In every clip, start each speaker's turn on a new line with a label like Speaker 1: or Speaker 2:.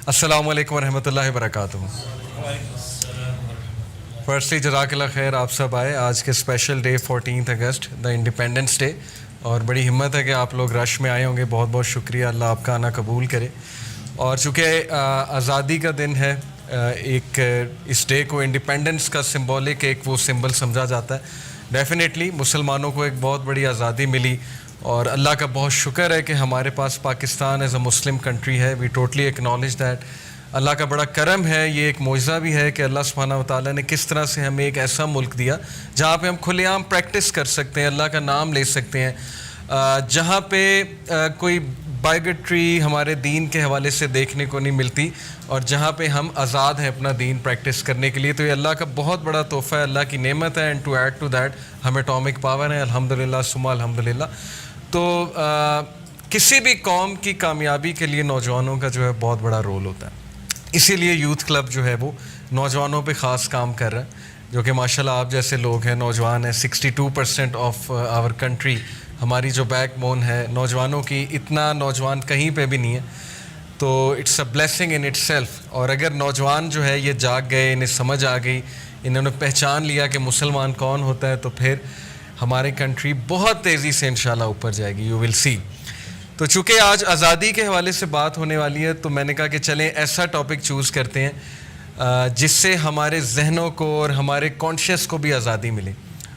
Speaker 1: السلام علیکم ورحمۃ اللہ وبرکاتہ. فرسٹلی جزاک اللہ خیر آپ سب آئے آج کے اسپیشل ڈے 14 اگست دا انڈیپینڈنس ڈے, اور بڑی ہمت ہے کہ آپ لوگ رش میں آئے ہوں گے. بہت بہت شکریہ, اللہ آپ کا آنا قبول کرے. اور چونکہ آزادی کا دن ہے, ایک اس ڈے کو انڈیپینڈنس کا سمبولک ایک وہ سمبل سمجھا جاتا ہے. ڈیفینیٹلی مسلمانوں کو ایک بہت بڑی آزادی ملی, اور اللہ کا بہت شکر ہے کہ ہمارے پاس Pakistan as a Muslim country ہے. We totally acknowledge that. اللہ کا بڑا کرم ہے, یہ ایک معجزہ بھی ہے کہ اللہ سبحانہ و تعالیٰ نے کس طرح سے ہمیں ایک ایسا ملک دیا جہاں پہ ہم کھلے عام پریکٹس کر سکتے ہیں, اللہ کا نام لے سکتے ہیں, جہاں پہ کوئی بائیگٹری ہمارے دین کے حوالے سے دیکھنے کو نہیں ملتی, اور جہاں پہ ہم آزاد ہیں اپنا دین پریکٹس کرنے کے لیے. تو یہ اللہ کا بہت بڑا تحفہ ہے, اللہ کی نعمت ہے. And to add to that ہمیں اٹامک پاور ہے, الحمدللہ ثم الحمدللہ. تو کسی بھی قوم کی کامیابی کے لیے نوجوانوں کا جو ہے بہت بڑا رول ہوتا ہے. اسی لیے یوتھ کلب جو ہے وہ نوجوانوں پہ خاص کام کر رہا ہے, جو کہ ماشاءاللہ آپ جیسے لوگ ہیں, نوجوان ہیں. 62% آف آور کنٹری, ہماری جو بیک بون ہے نوجوانوں کی, اتنا نوجوان کہیں پہ بھی نہیں ہے. تو it's a blessing in itself. اور اگر نوجوان جو ہے یہ جاگ گئے, انہیں سمجھ آ گئی, انہوں نے پہچان لیا کہ مسلمان کون ہوتا ہے, تو پھر ہماری کنٹری بہت تیزی سے انشاءاللہ اوپر جائے گی. یو ول سی. تو چونکہ آج آزادی کے حوالے سے بات ہونے والی ہے, تو میں نے کہا کہ چلیں ایسا ٹاپک چوز کرتے ہیں جس سے ہمارے ذہنوں کو اور ہمارے کانشیس کو بھی آزادی ملے.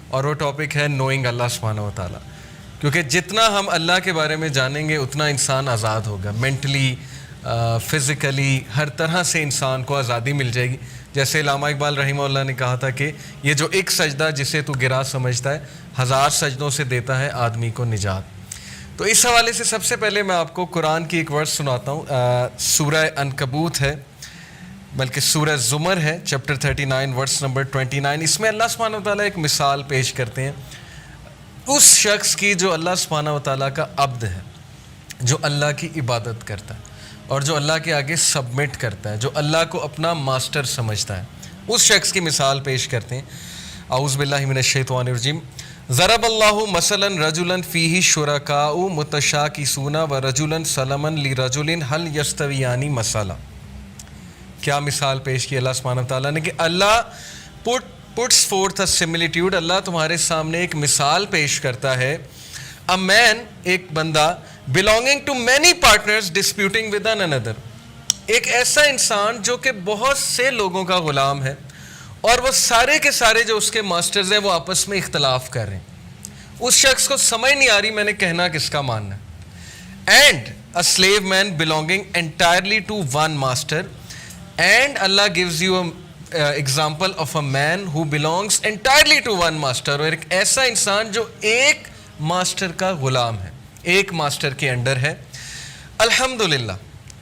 Speaker 1: اور وہ ٹاپک ہے نوئنگ اللہ سبحانہ و تعالیٰ. کیونکہ جتنا ہم اللہ کے بارے میں جانیں گے اتنا انسان آزاد ہوگا. مینٹلی, فزیکلی, ہر طرح سے انسان کو آزادی مل جائے گی. جیسے علامہ اقبال رحمہ اللہ نے کہا تھا کہ یہ جو ایک سجدہ جسے تو گرا سمجھتا ہے, 1000 سجدوں سے دیتا ہے آدمی کو نجات. تو اس حوالے سے سب سے پہلے میں آپ کو قرآن کی ایک ورس سناتا ہوں. سورہ عنکبوت ہے, بلکہ سورہ زمر ہے, چیپٹر 39 ورس نمبر 29. اس میں اللہ سبحانہ و تعالیٰ ایک مثال پیش کرتے ہیں اس شخص کی جو اللہ سبحانہ و تعالیٰ کا عبد ہے, جو اللہ کی عبادت کرتا ہے اور جو اللہ کے آگے سبمٹ کرتا ہے, جو اللہ کو اپنا ماسٹر سمجھتا ہے. اس شخص کی مثال پیش کرتے ہیں. اعوذ باللہ من الشیطان الرجیم. ضرب اللہ مثلا رجلا فیہ شرکاء متشاکسون ورجلا سلما لرجل هل یستویان مثلا. کیا مثال پیش کی اللہ سبحانہ تعالیٰ نے کہ اللہ puts forth a similitude. اللہ تمہارے سامنے ایک مثال پیش کرتا ہے. a man, ایک بندہ, belonging to many partners disputing with one another. ایک ایسا انسان جو کہ بہت سے لوگوں کا غلام ہے, اور وہ سارے کے سارے جو اس کے ماسٹرز ہیں وہ آپس میں اختلاف کر رہے ہیں. اس شخص کو سمجھ نہیں آ رہی میں نے کہنا کس کا ماننا ہے. And a slave man belonging entirely to one master. And Allah gives you an example of a man who belongs entirely to one master. اور ایک ایسا انسان جو ایک ماسٹر کا غلام ہے, ایک ماسٹر کے انڈر ہے. الحمدللہ,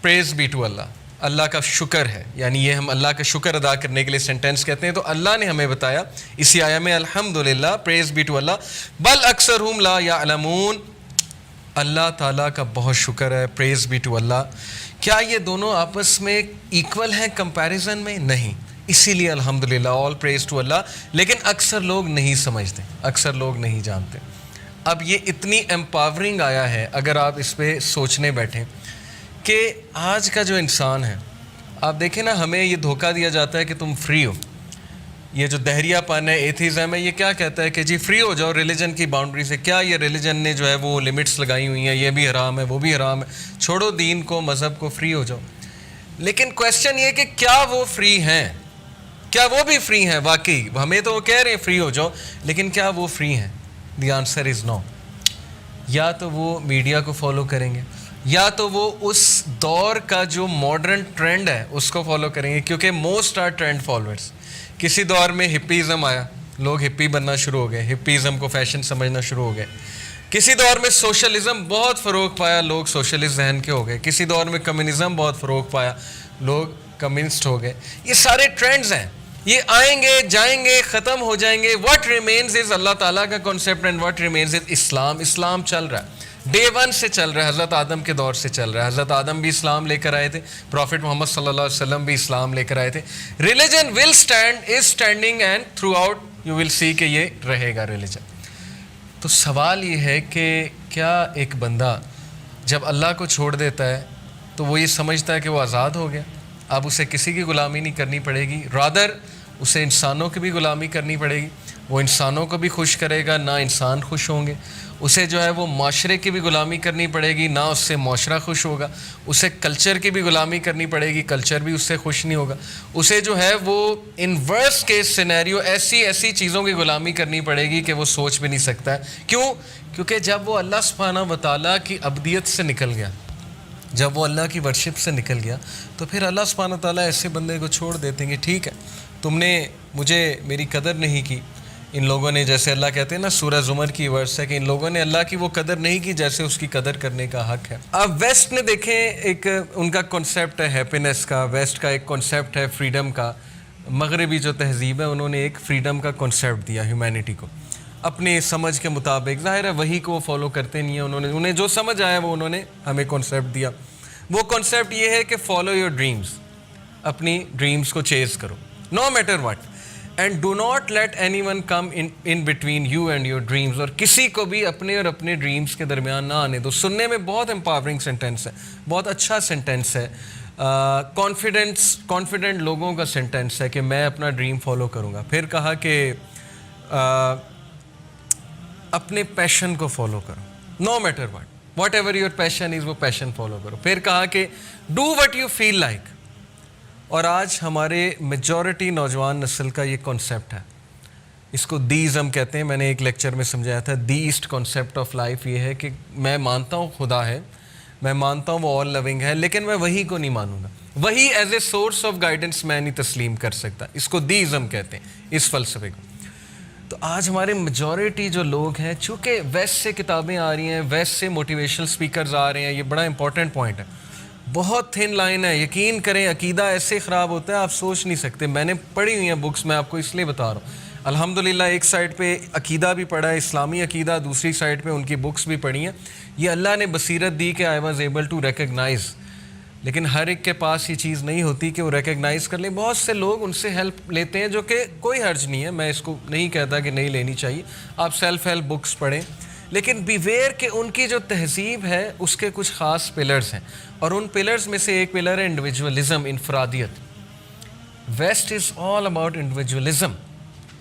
Speaker 1: praise be to Allah. اللہ کا شکر ہے, یعنی یہ ہم اللہ کا شکر ادا کرنے کے لیے سینٹینس کہتے ہیں. تو اللہ نے ہمیں بتایا اسی آیہ میں, الحمدللہ, praise be to Allah, بل اکثرہم لا یعلمون. اللہ تعالیٰ کا بہت شکر ہے, praise be to Allah. کیا یہ دونوں آپس میں ایکول ہیں کمپیریزن میں؟ نہیں. اسی لیے الحمدللہ, all praise to Allah. لیکن اکثر لوگ نہیں سمجھتے, اکثر لوگ نہیں جانتے. اب یہ اتنی امپاورنگ آیا ہے اگر آپ اس پہ سوچنے بیٹھیں کہ آج کا جو انسان ہے, آپ دیکھیں نا, ہمیں یہ دھوکہ دیا جاتا ہے کہ تم فری ہو. یہ جو دہریہ پن ہے, ایتھیزم ہے, یہ کیا کہتا ہے کہ جی فری ہو جاؤ ریلیجن کی باؤنڈری سے. کیا یہ ریلیجن نے جو ہے وہ لمٹس لگائی ہوئی ہیں, یہ بھی حرام ہے وہ بھی حرام ہے, چھوڑو دین کو, مذہب کو, فری ہو جاؤ. لیکن کویسچن یہ کہ کیا وہ فری ہیں؟ کیا وہ بھی فری ہیں واقعی؟ ہمیں تو وہ کہہ رہے ہیں فری ہو جاؤ, لیکن کیا وہ فری ہیں؟ دی آنسر از نو. یا تو وہ میڈیا کو فالو کریں گے, یا تو وہ اس دور کا جو ماڈرن ٹرینڈ ہے اس کو فالو کریں گے, کیونکہ موسٹ آر ٹرینڈ فالوورس. کسی دور میں ہپیزم آیا, لوگ ہپی بننا شروع ہو گئے, ہپیزم کو فیشن سمجھنا شروع ہو گئے. کسی دور میں سوشلزم بہت فروغ پایا, لوگ سوشلسٹ ذہن کے ہو گئے. کسی دور میں کمیونزم بہت فروغ پایا, لوگ کمیونسٹ ہو گئے. یہ سارے ٹرینڈز ہیں, یہ آئیں گے جائیں گے, ختم ہو جائیں گے. واٹ ریمینز از اللہ تعالیٰ کا کانسیپٹ, اینڈ واٹ ریمینز از اسلام. اسلام چل رہا ہے, ڈے ون سے چل رہا ہے, حضرت آدم کے دور سے چل رہا ہے. حضرت آدم بھی اسلام لے کر آئے تھے, پروفٹ محمد صلی اللہ علیہ وسلم بھی اسلام لے کر آئے تھے. Religion will stand, is standing, and throughout you will see کہ یہ رہے گا ریلیجن. تو سوال یہ ہے کہ کیا ایک بندہ جب اللہ کو چھوڑ دیتا ہے تو وہ یہ سمجھتا ہے کہ وہ آزاد ہو گیا؟ اب اسے کسی کی غلامی نہیں کرنی پڑے گی، رادر اسے انسانوں کی بھی غلامی کرنی پڑے گی. وہ انسانوں کو بھی خوش کرے گا، نہ انسان خوش ہوں گے. اسے جو ہے وہ معاشرے کی بھی غلامی کرنی پڑے گی، نہ اس سے معاشرہ خوش ہوگا. اسے کلچر کی بھی غلامی کرنی پڑے گی، کلچر بھی اس سے خوش نہیں ہوگا. اسے جو ہے وہ ان ورسٹ کیس سینیریو ایسی چیزوں کی غلامی کرنی پڑے گی کہ وہ سوچ بھی نہیں سکتا ہے. کیوں؟ کیونکہ جب وہ اللہ سبحانہ و تعالیٰ کی عبدیت سے نکل گیا، جب وہ اللہ کی ورشپ سے نکل گیا، تو پھر اللہ سبحانہ و تعالیٰ ایسے بندے کو چھوڑ دیتے ہیں کہ ٹھیک ہے تم نے مجھے میری قدر نہیں کی. ان لوگوں نے، جیسے اللہ کہتے ہیں نا، سورہ زمر کی ورس ہے کہ ان لوگوں نے اللہ کی وہ قدر نہیں کی جیسے اس کی قدر کرنے کا حق ہے. اب ویسٹ نے دیکھیں، ایک ان کا کنسیپٹ ہے ہیپینس کا، ویسٹ کا ایک کنسیپٹ ہے فریڈم کا. مغربی جو تہذیب ہے انہوں نے ایک فریڈم کا کنسیپٹ دیا ہیومینٹی کو اپنی سمجھ کے مطابق. ظاہر ہے وہی کو وہ فالو کرتے نہیں ہیں، انہیں جو سمجھ آیا وہ انہوں نے ہمیں کنسیپٹ دیا. وہ کنسیپٹ یہ ہے کہ فالو یور ڈریمز، اپنی ڈریمز کو چیز کرو no matter what, and do not let any one come in between you and your dreams. اور کسی کو بھی اپنے اور اپنے ڈریمز کے درمیان نہ آنے دو. سننے میں بہت امپاورنگ سینٹینس ہے، بہت اچھا سینٹینس ہے، کانفیڈنٹ لوگوں کا سینٹینس ہے کہ میں اپنا ڈریم فالو کروں گا. پھر کہا کہ اپنے پیشن کو فالو کرو no matter whatever your passion is, وہ پیشن فالو کرو. پھر کہا کہ do what you feel like. اور آج ہمارے میجورٹی نوجوان نسل کا یہ کنسیپٹ ہے، اس کو دیزم کہتے ہیں. میں نے ایک لیکچر میں سمجھایا تھا دیسٹ کنسیپٹ آف لائف یہ ہے کہ میں مانتا ہوں خدا ہے، میں مانتا ہوں وہ آل لونگ ہے، لیکن میں وہی کو نہیں مانوں گا. وہی as a source of guidance میں نہیں تسلیم کر سکتا. اس کو دیزم کہتے ہیں، اس فلسفے کو. تو آج ہمارے میجورٹی جو لوگ ہیں، چونکہ ویسٹ سے کتابیں آ رہی ہیں، ویسٹ سے موٹیویشنل سپیکرز آ رہے ہیں، یہ بڑا امپورٹنٹ پوائنٹ ہے. بہت تھن لائن ہے، یقین کریں عقیدہ ایسے خراب ہوتا ہے آپ سوچ نہیں سکتے. میں نے پڑھی ہوئی ہیں بکس، میں آپ کو اس لیے بتا رہا ہوں. الحمدللہ ایک سائڈ پہ عقیدہ بھی پڑھا ہے، اسلامی عقیدہ، دوسری سائڈ پہ ان کی بکس بھی پڑھی ہیں. یہ اللہ نے بصیرت دی کہ I was able to recognise, لیکن ہر ایک کے پاس یہ چیز نہیں ہوتی کہ وہ ریکگنائز کر لیں. بہت سے لوگ ان سے ہیلپ لیتے ہیں، جو کہ کوئی حرج نہیں ہے، میں اس کو نہیں کہتا کہ نہیں لینی چاہیے. آپ سیلف ہیلپ بکس پڑھیں، لیکن بیویئر کہ ان کی جو تہذیب ہے اس کے کچھ خاص پلرز ہیں، اور ان پلرز میں سے ایک پلر ہے انڈیویجولزم، انفرادیت. West is all about individualism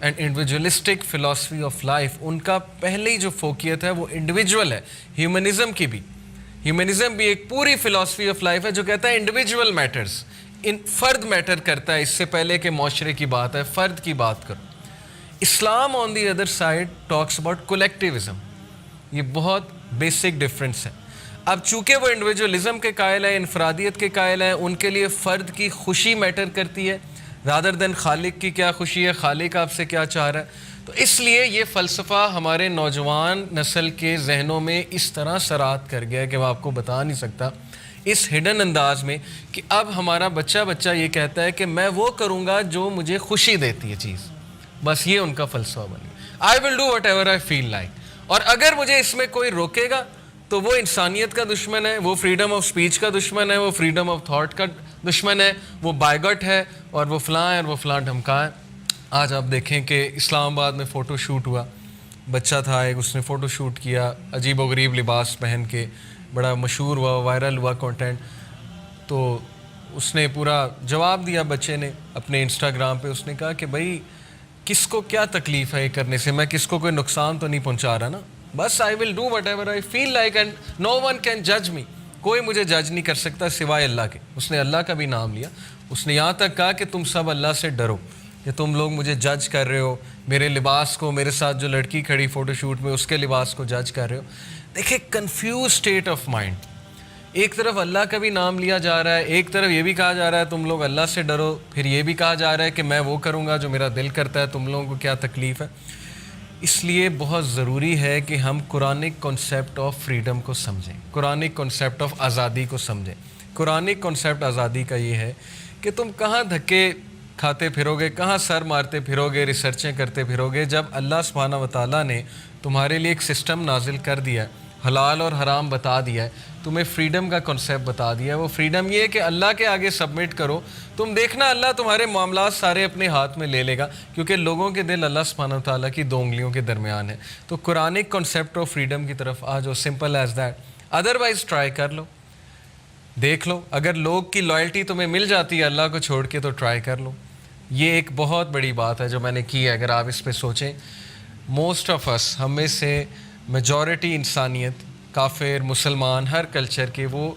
Speaker 1: and individualistic philosophy of life. ان کا پہلی جو فوکیت ہے وہ انڈیویجول ہے. ہیومنزم بھی ایک پوری فلاسفی آف لائف ہے جو کہتا ہے انڈیویجول میٹرز، فرد میٹر کرتا ہے. اس سے پہلے کہ معاشرے کی بات ہے، فرد کی بات کرو. Islam on the other side talks about collectivism. یہ بہت بیسک ڈفرینس ہے. اب چونکہ وہ انڈیویجولزم کے قائل ہے، انفرادیت کے قائل ہے، ان کے لیے فرد کی خوشی میٹر کرتی ہے رادر دین خالق کی کیا خوشی ہے، خالق آپ سے کیا چاہ رہا ہے. تو اس لیے یہ فلسفہ ہمارے نوجوان نسل کے ذہنوں میں اس طرح سرات کر گیا ہے کہ میں آپ کو بتا نہیں سکتا، اس ہڈن انداز میں کہ اب ہمارا بچہ یہ کہتا ہے کہ میں وہ کروں گا جو مجھے خوشی دیتی ہے چیز. بس یہ ان کا فلسفہ بن گیا. I will do whatever I feel like. اور اگر مجھے اس میں کوئی روکے گا تو وہ انسانیت کا دشمن ہے، وہ فریڈم آف سپیچ کا دشمن ہے، وہ فریڈم آف تھاٹ کا دشمن ہے، وہ بائیگٹ ہے، اور وہ فلاں ہے اور وہ فلاں ڈھمکا ہے. آج آپ دیکھیں کہ اسلام آباد میں فوٹو شوٹ ہوا، بچہ تھا ایک، اس نے فوٹو شوٹ کیا عجیب و غریب لباس پہن کے، بڑا مشہور ہوا، وائرل ہوا کنٹینٹ. تو اس نے پورا جواب دیا بچے نے اپنے انسٹاگرام پہ. اس نے کہا کہ بھائی کس کو کیا تکلیف ہے یہ کرنے سے، میں کس کو کوئی نقصان تو نہیں پہنچا رہا نا، بس I will do whatever I feel like and no one can جج می. کوئی مجھے جج نہیں کر سکتا سوائے اللہ کے. اس نے اللہ کا بھی نام لیا. اس نے یہاں تک کہا کہ تم سب اللہ سے ڈرو کہ تم لوگ مجھے جج کر رہے ہو، میرے لباس کو، میرے ساتھ جو لڑکی کھڑی فوٹو شوٹ میں اس کے لباس کو جج کر رہے ہو. دیکھیں کنفیوز اسٹیٹ آف مائنڈ. ایک طرف اللہ کا بھی نام لیا جا رہا ہے، ایک طرف یہ بھی کہا جا رہا ہے تم لوگ اللہ سے ڈرو، پھر یہ بھی کہا جا رہا ہے کہ میں وہ کروں گا جو میرا دل کرتا ہے، تم لوگوں کو کیا تکلیف ہے. اس لیے بہت ضروری ہے کہ ہم قرآنک کنسیپٹ آف فریڈم کو سمجھیں، قرآنک کنسیپٹ آف آزادی کو سمجھیں. قرآنک کنسیپٹ آزادی کا یہ ہے کہ تم کہاں دھکے کھاتے پھرو گے، کہاں سر مارتے پھرو گے، ریسرچیں کرتے پھرو گے، جب اللہ سبحانہ و تعالیٰ نے تمہارے لیے ایک سسٹم نازل کر دیا ہے، حلال اور حرام بتا دیا ہے، تمہیں فریڈم کا کنسیپٹ بتا دیا ہے. وہ فریڈم یہ ہے کہ اللہ کے آگے سبمٹ کرو، تم دیکھنا اللہ تمہارے معاملات سارے اپنے ہاتھ میں لے لے گا، کیونکہ لوگوں کے دل اللہ سبحانہ و تعالیٰ کی 2 انگلیوں کے درمیان ہے. تو قرآنک کنسیپٹ آف فریڈم کی طرف آ جاؤ، simple as that. Otherwise try کر لو. دیکھ لو, اگر لوگ کی لائلٹی تمہیں مل جاتی ہے اللہ کو چھوڑ کے تو ٹرائی کر لو. یہ ایک بہت بڑی بات ہے جو میں نے کی ہے. اگر آپ اس پہ سوچیں, موسٹ آف اس, ہم میں سے میجورٹی انسانیت, کافر مسلمان ہر کلچر کے, وہ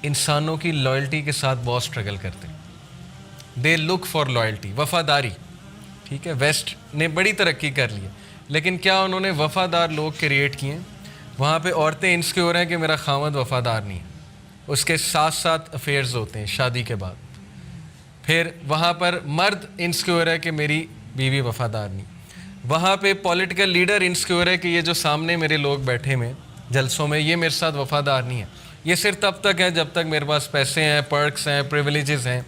Speaker 1: انسانوں کی لائلٹی کے ساتھ بہت اسٹرگل کرتے ہیں. دے لک فار لائلٹی, وفاداری. ٹھیک ہے, ویسٹ نے بڑی ترقی کر لی ہے, لیکن کیا انہوں نے وفادار لوگ کریٹ کیے ہیں؟ وہاں پہ عورتیں انسیکیور ہیں کہ میرا خاوند وفادار نہیں ہے, اس کے ساتھ ساتھ افیئرز ہوتے ہیں شادی کے بعد. پھر وہاں پر مرد انسیکیور ہے کہ میری بیوی وفادار نہیں. وہاں پہ پولیٹیکل لیڈر انسیکیور ہے کہ یہ جو سامنے میرے لوگ بیٹھے ہوئے جلسوں میں, یہ میرے ساتھ وفادار نہیں ہے. یہ صرف تب تک ہے جب تک میرے پاس پیسے ہیں, پرکس ہیں, پریویلیجز ہیں.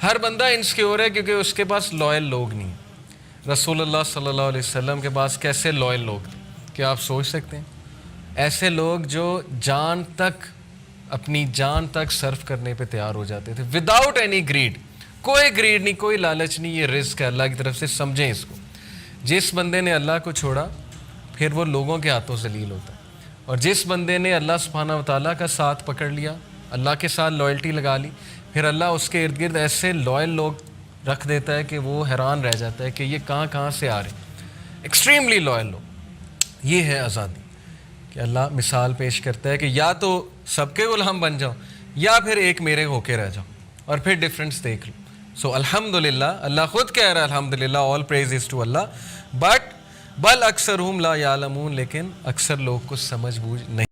Speaker 1: ہر بندہ انسیکیور ہے کیونکہ اس کے پاس لائل لوگ نہیں ہیں. رسول اللہ صلی اللہ علیہ وسلم کے پاس کیسے لائل لوگ تھے, کیا آپ سوچ سکتے ہیں؟ ایسے لوگ جو جان تک, اپنی جان تک صرف کرنے پہ تیار ہو جاتے تھے, وداؤٹ اینی گریڈ. کوئی گریڈ نہیں, کوئی لالچ نہیں, یہ رزق ہے اللہ کی طرف سے, سمجھیں اس کو. جس بندے نے اللہ کو چھوڑا پھر وہ لوگوں کے ہاتھوں ذلیل ہوتا ہے, اور جس بندے نے اللہ سبحانہ و تعالیٰ کا ساتھ پکڑ لیا, اللہ کے ساتھ لائلٹی لگا لی, پھر اللہ اس کے ارد گرد ایسے لائل لوگ رکھ دیتا ہے کہ وہ حیران رہ جاتا ہے کہ یہ کہاں سے آ رہے ہیں. ایکسٹریملی لائل لوگ. یہ ہے آزادی کہ اللہ مثال پیش کرتا ہے کہ یا تو سب کے غلام بن جاؤ یا پھر ایک میرے ہو کے رہ جاؤ, اور پھر ڈفرینس دیکھ لو. سو الحمدللہ, اللہ خود کہہ رہا ہے الحمدللہ, آل پریز از ٹو اللہ. بٹ بل اکثرہم لا یعلمون, لیکن اکثر لوگ کو سمجھ بوجھ نہیں.